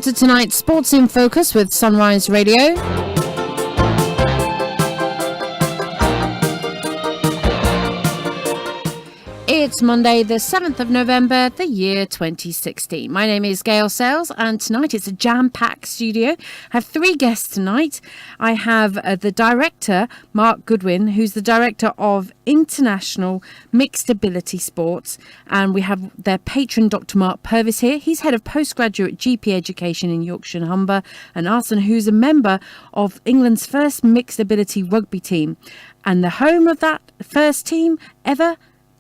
to tonight's Sports in Focus with Sunrise Radio. It's Monday, the 7th of November, the year 2016. My name is Gail Sales, and tonight it's a jam-packed studio. I have three guests tonight. I have the director, Mark Goodwin, who's the director of International Mixed Ability Sports, and we have their patron, Dr. Mark Purvis, here. He's head of postgraduate GP education in Yorkshire and Humber, and Arson, who's a member of England's first mixed ability rugby team, and the home of that first team ever,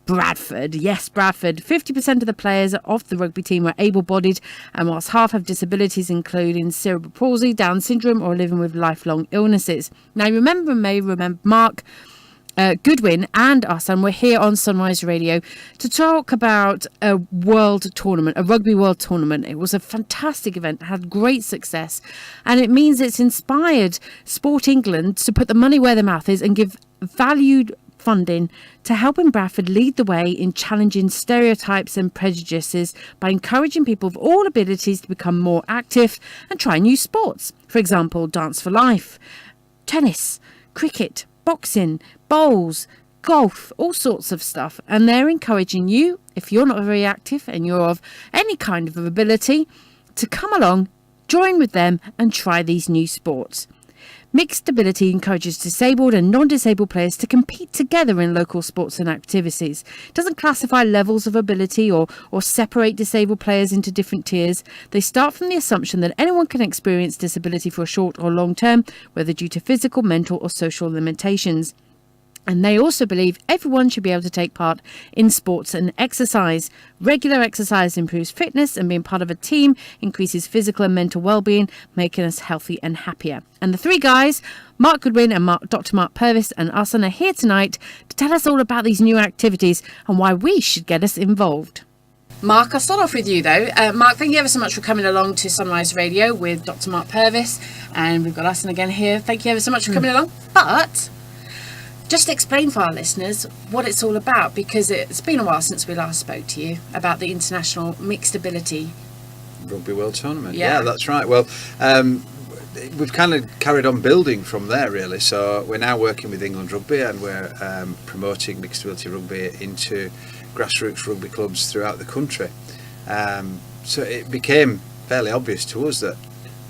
Bradford. Yes, Bradford. 50% of the players of the rugby team are able-bodied, and whilst half have disabilities including cerebral palsy, Down syndrome, or living with lifelong illnesses. Now, remember Mark Goodwin and our son were here on Sunrise Radio to talk about a world tournament, a rugby world tournament. It was a fantastic event, had great success, and it means it's inspired Sport England to put the money where their mouth is and give valued funding to helping Bradford lead the way in challenging stereotypes and prejudices by encouraging people of all abilities to become more active and try new sports. For example, Dance for Life, tennis, cricket, boxing, bowls, golf, all sorts of stuff. And they're encouraging you, if you're not very active and you're of any kind of ability, to come along, join with them and try these new sports. Mixed ability encourages disabled and non-disabled players to compete together in local sports and activities. It doesn't classify levels of ability or separate disabled players into different tiers. They start from the assumption that anyone can experience disability for a short or long term, whether due to physical, mental or social limitations. And they also believe everyone should be able to take part in sports and exercise. Regular exercise improves fitness, and being part of a team increases physical and mental well-being, making us healthy and happier. And the three guys, Mark Goodwin and Dr. Mark Purvis and Arson, are here tonight to tell us all about these new activities and why we should get us involved. Mark, I'll start off with you though. Mark, thank you ever so much for coming along to Sunrise Radio with Dr. Mark Purvis. And we've got Arson again here. Thank you ever so much for coming along. But just explain for our listeners what it's all about, because it's been a while since we last spoke to you about the International Mixed Ability Rugby World Tournament. Yeah, that's right. Well, we've kind of carried on building from there, really. So we're now working with England Rugby, and we're promoting mixed ability rugby into grassroots rugby clubs throughout the country. So it became fairly obvious to us that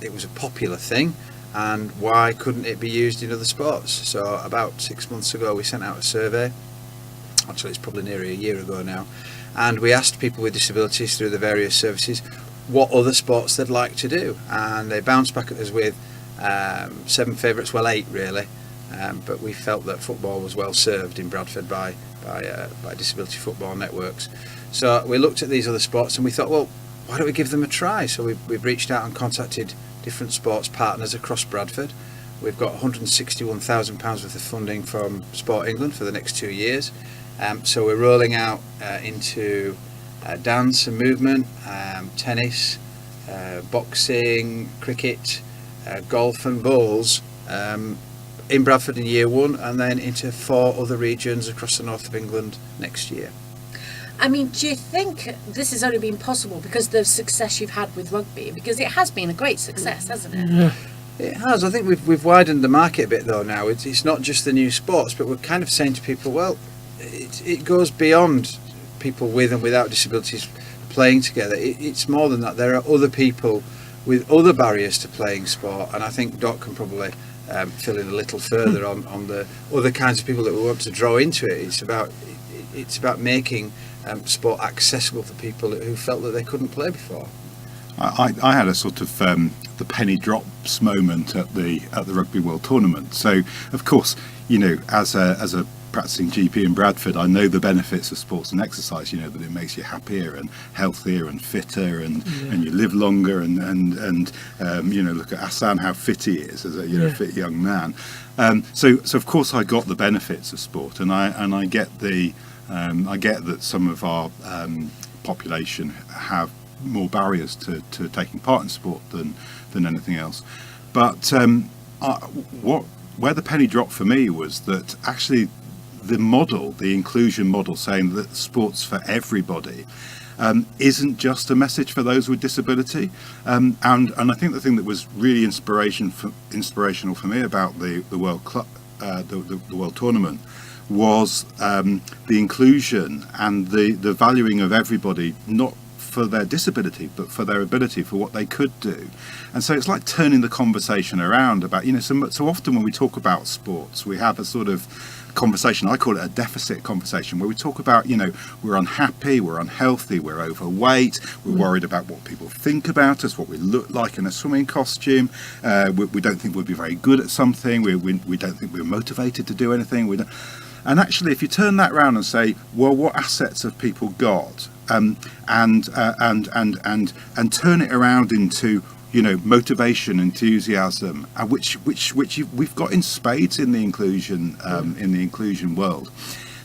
it was a popular thing, and why couldn't it be used in other sports? So about 6 months ago we sent out a survey, actually it's probably nearly a year ago now, and we asked people with disabilities through the various services what other sports they'd like to do, and they bounced back at us with 7 favourites, well 8 really, but we felt that football was well served in Bradford by disability football networks. So we looked at these other sports and we thought, well, why don't we give them a try? So we've reached out and contacted different sports partners across Bradford. We've got £161,000 worth of funding from Sport England for the next 2 years. So we're rolling out into dance and movement, tennis, boxing, cricket, golf and bowls in Bradford in year 1, and then into 4 other regions across the north of England next year. I mean, do you think this has only been possible because of the success you've had with rugby? Because it has been a great success, hasn't it? Yeah. It has. I think we've widened the market a bit though now. It's not just the new sports, but we're kind of saying to people, well, it goes beyond people with and without disabilities playing together. It's more than that. There are other people with other barriers to playing sport, and I think Doc can probably fill in a little further on the other kinds of people that we want to draw into it. It's about making sport accessible for people who felt that they couldn't play before. I had a sort of the penny drops moment at the Rugby World Tournament. So, of course, you know, as a practicing GP in Bradford, I know the benefits of sports and exercise. You know that it makes you happier and healthier and fitter, and you live longer. And you know, look at Hassan, how fit he is as a fit young man. So of course I got the benefits of sport, and I get I get that some of our population have more barriers to taking part in sport than anything else. But where the penny dropped for me was that actually the inclusion model, saying that sports for everybody, isn't just a message for those with disability. And I think the thing that was really inspirational for me about the World Tournament was the inclusion and the valuing of everybody, not for their disability but for their ability, for what they could do. And so it's like turning the conversation around about, so often when we talk about sports, we have a sort of conversation, I call it a deficit conversation, where we talk about, we're unhappy, we're unhealthy, we're overweight, we're worried about what people think about us, what we look like in a swimming costume, we don't think we'll be very good at something, we don't think we're motivated to do anything. And actually, if you turn that around and say, well, what assets have people got, and turn it around into motivation, enthusiasm, which we've got in spades in the inclusion world.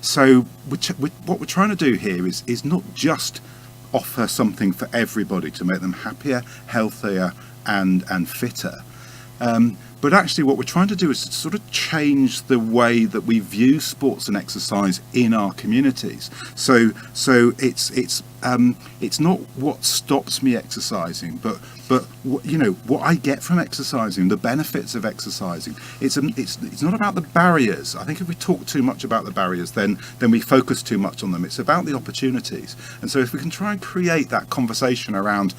So what we're trying to do here is not just offer something for everybody to make them happier, healthier, and fitter. But actually what we're trying to do is to sort of change the way that we view sports and exercise in our communities. So it's not what stops me exercising, but what I get from exercising, the benefits of exercising. It's not about the barriers. I think if we talk too much about the barriers, then we focus too much on them. It's about the opportunities. And so if we can try and create that conversation around,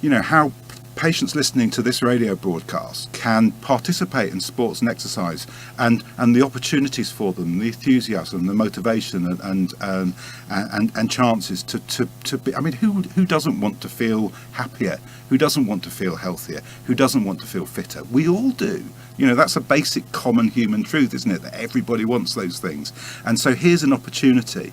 how patients listening to this radio broadcast can participate in sports and exercise, and the opportunities for them, the enthusiasm, the motivation, and chances to be. I mean, who doesn't want to feel happier? Who doesn't want to feel healthier? Who doesn't want to feel fitter? We all do. That's a basic common human truth, isn't it? That everybody wants those things. And so here's an opportunity,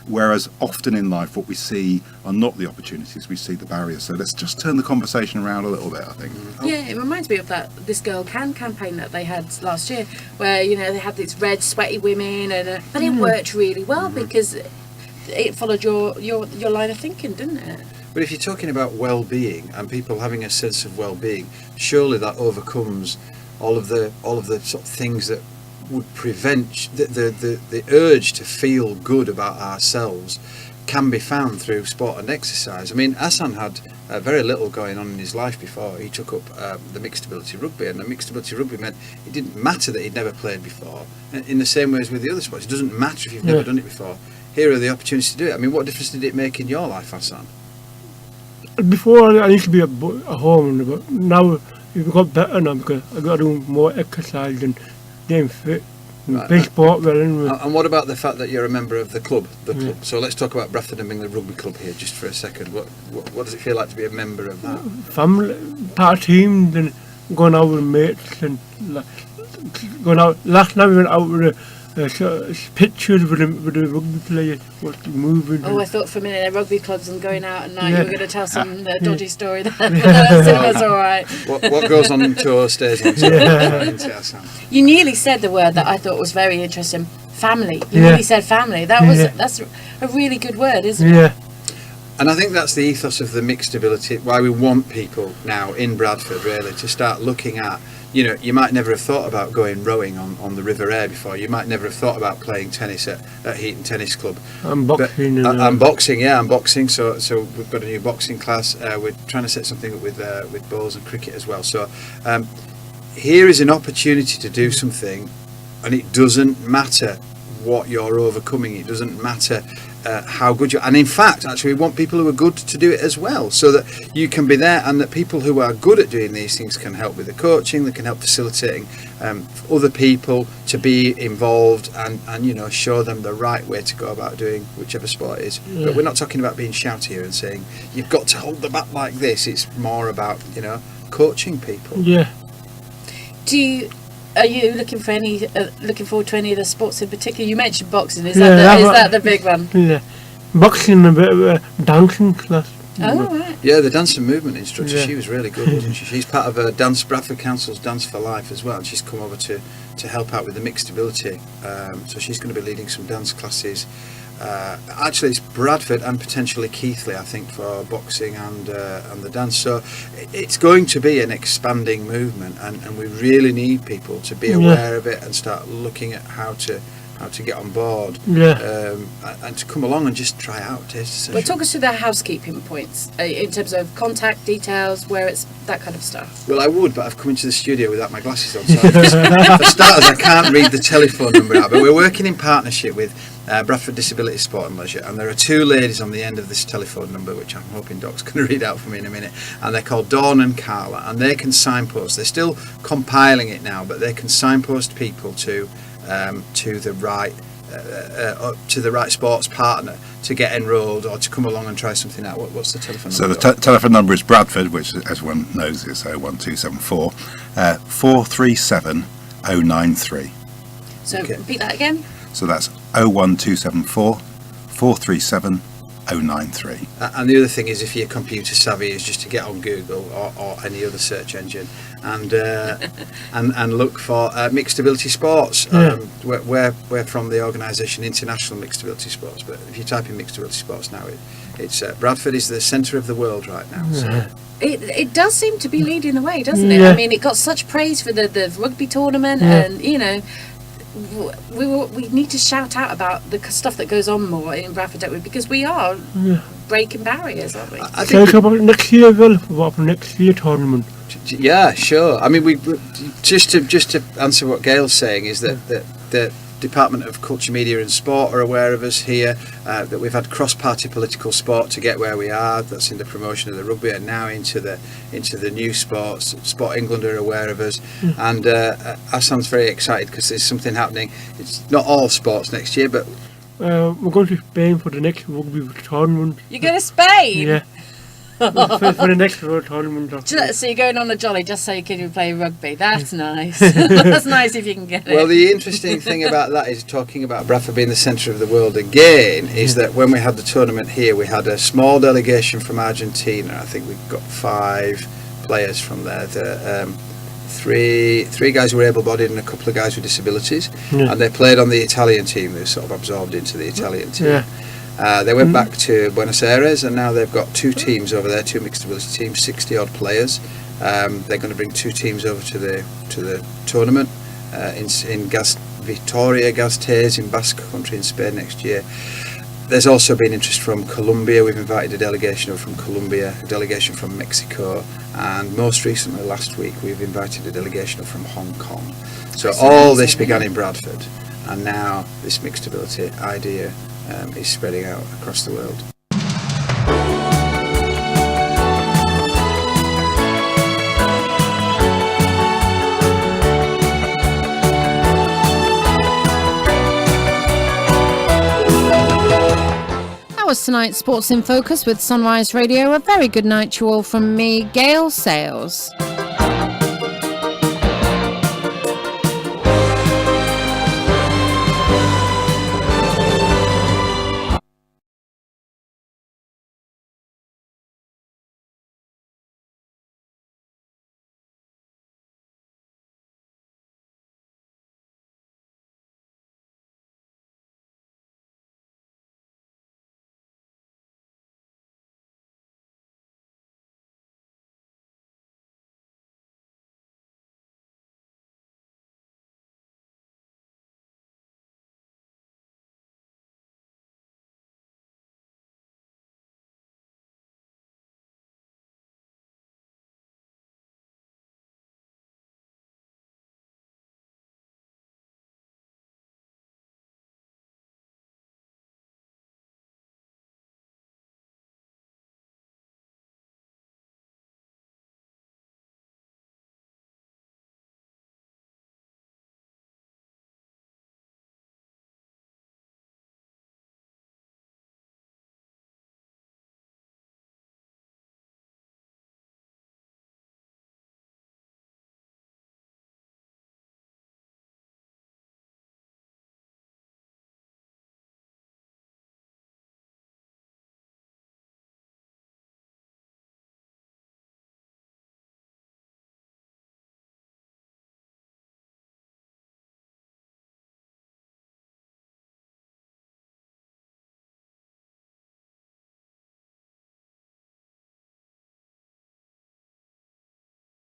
whereas often in life what we see are not the opportunities, we see the barriers. So let's just turn the conversation around a little bit, I think. Yeah, it reminds me of that This Girl Can campaign that they had last year, where they had these red sweaty women, but it worked really well because it followed your line of thinking, didn't it? But if you're talking about well-being and people having a sense of well-being, surely that overcomes all of the sort of things that would prevent the urge to feel good about ourselves can be found through sport and exercise. I mean, Hassan had very little going on in his life before he took up the mixed ability rugby, and the mixed ability rugby meant it didn't matter that he'd never played before. In the same way as with the other sports, it doesn't matter if you've never done it before. Here are the opportunities to do it. I mean, what difference did it make in your life, Hassan? Before I used to be at home, but now it's got better now because I got to do more exercise and getting fit and play sport well. And what about the fact that you're a member of the club? So let's talk about Bradford and Bingley Rugby Club here just for a second. What does it feel like to be a member of that? Family, part of teams, and going out with mates and going out. Last night we went out with pictures with the rugby players, moving. Oh, I thought for a minute rugby clubs and going out at night you were going to tell some dodgy story there. That's all right. What goes on in tour stays on tour. You nearly said the word that I thought was very interesting. Family. You nearly said family. That's a really good word, isn't it? Yeah. And I think that's the ethos of the mixed ability, why we want people now in Bradford really to start looking at, you might never have thought about going rowing on the River Aire before. You might never have thought about playing tennis at Heaton Tennis Club. And boxing. And boxing. So we've got a new boxing class. We're trying to set something up with bowls and cricket as well. So here is an opportunity to do something, and it doesn't matter what you're overcoming. It doesn't matter how good you are. And in fact, actually, we want people who are good to do it as well, so that you can be there, and that people who are good at doing these things can help with the coaching, they can help facilitating other people to be involved and show them the right way to go about doing whichever sport it is. But we're not talking about being shouty here and saying you've got to hold the bat like this. It's more about coaching people. Yeah. Are you looking forward to any of the sports in particular? You mentioned boxing. Is that the big one? Yeah, boxing, a bit of a dancing class. Oh, right. Yeah, the dance and movement instructor, she was really good, wasn't she? She's part of Bradford Council's Dance for Life as well, and she's come over to help out with the mixed ability. So she's going to be leading some dance classes. Actually, it's Bradford and potentially Keighley, I think, for boxing and the dance. So it's going to be an expanding movement, and we really need people to be aware of it and start looking at how to how to get on board, and to come along and just try out taste session. Well, talk us through the housekeeping points in terms of contact details, where it's that kind of stuff. Well, I would, but I've come into the studio without my glasses on, so for starters, I can't read the telephone number out. But we're working in partnership with Bradford Disability Sport and Leisure, and there are two ladies on the end of this telephone number, which I'm hoping Doc's going to read out for me in a minute, and they're called Dawn and Carla, and they can signpost. They're still compiling it now, but they can signpost people to the right sports partner to get enrolled or to come along and try something out. What's the telephone number? So the telephone number is Bradford, which everyone knows is 01274 437 093. So repeat that again. So that's 01274 437 093. And the other thing is, if you're computer savvy, is just to get on Google or any other search engine and look for Mixed Ability Sports. We're from the organisation International Mixed Ability Sports, but if you type in Mixed Ability Sports now, it's Bradford is the centre of the world right now. So. It does seem to be leading the way, doesn't it? I mean, it got such praise for the rugby tournament, and you know. We need to shout out about the stuff that goes on more in Bradford, don't we? Because we are breaking barriers, aren't we? I think about next year as well, about next year tournament. Yeah, sure. I mean, we just to answer what Gail's saying is that the Department of Culture, Media and Sport are aware of us here, that we've had cross-party political sport to get where we are. That's in the promotion of the rugby, and now into the new sports. Sport England are aware of us, and Assan's very excited because there's something happening. It's not all sports next year, but we're going to Spain for the next rugby tournament. You're going to Spain? Yeah. for the next world tournament. So you're going on a jolly just so you can play rugby. That's nice. That's nice if you can get it. Well, the interesting thing about that is, talking about Bradford being the centre of the world again, is that when we had the tournament here, we had a small delegation from Argentina. I think we got 5 players from there. Three guys who were able-bodied and a couple of guys with disabilities, and they played on the Italian team. They were sort of absorbed into the Italian team. They went back to Buenos Aires, and now they've got 2 teams over there, 2 mixed ability teams, 60-odd players. They're going to bring 2 teams over to the tournament in Vitoria-Gasteiz in Basque Country in Spain next year. There's also been interest from Colombia. We've invited a delegation over from Colombia, a delegation from Mexico, and most recently, last week, we've invited a delegation over from Hong Kong. So all this began in Bradford, and now this mixed ability idea is spreading out across the world. That was tonight's Sports in Focus with Sunrise Radio. A very good night to you all from me, Gail Sales.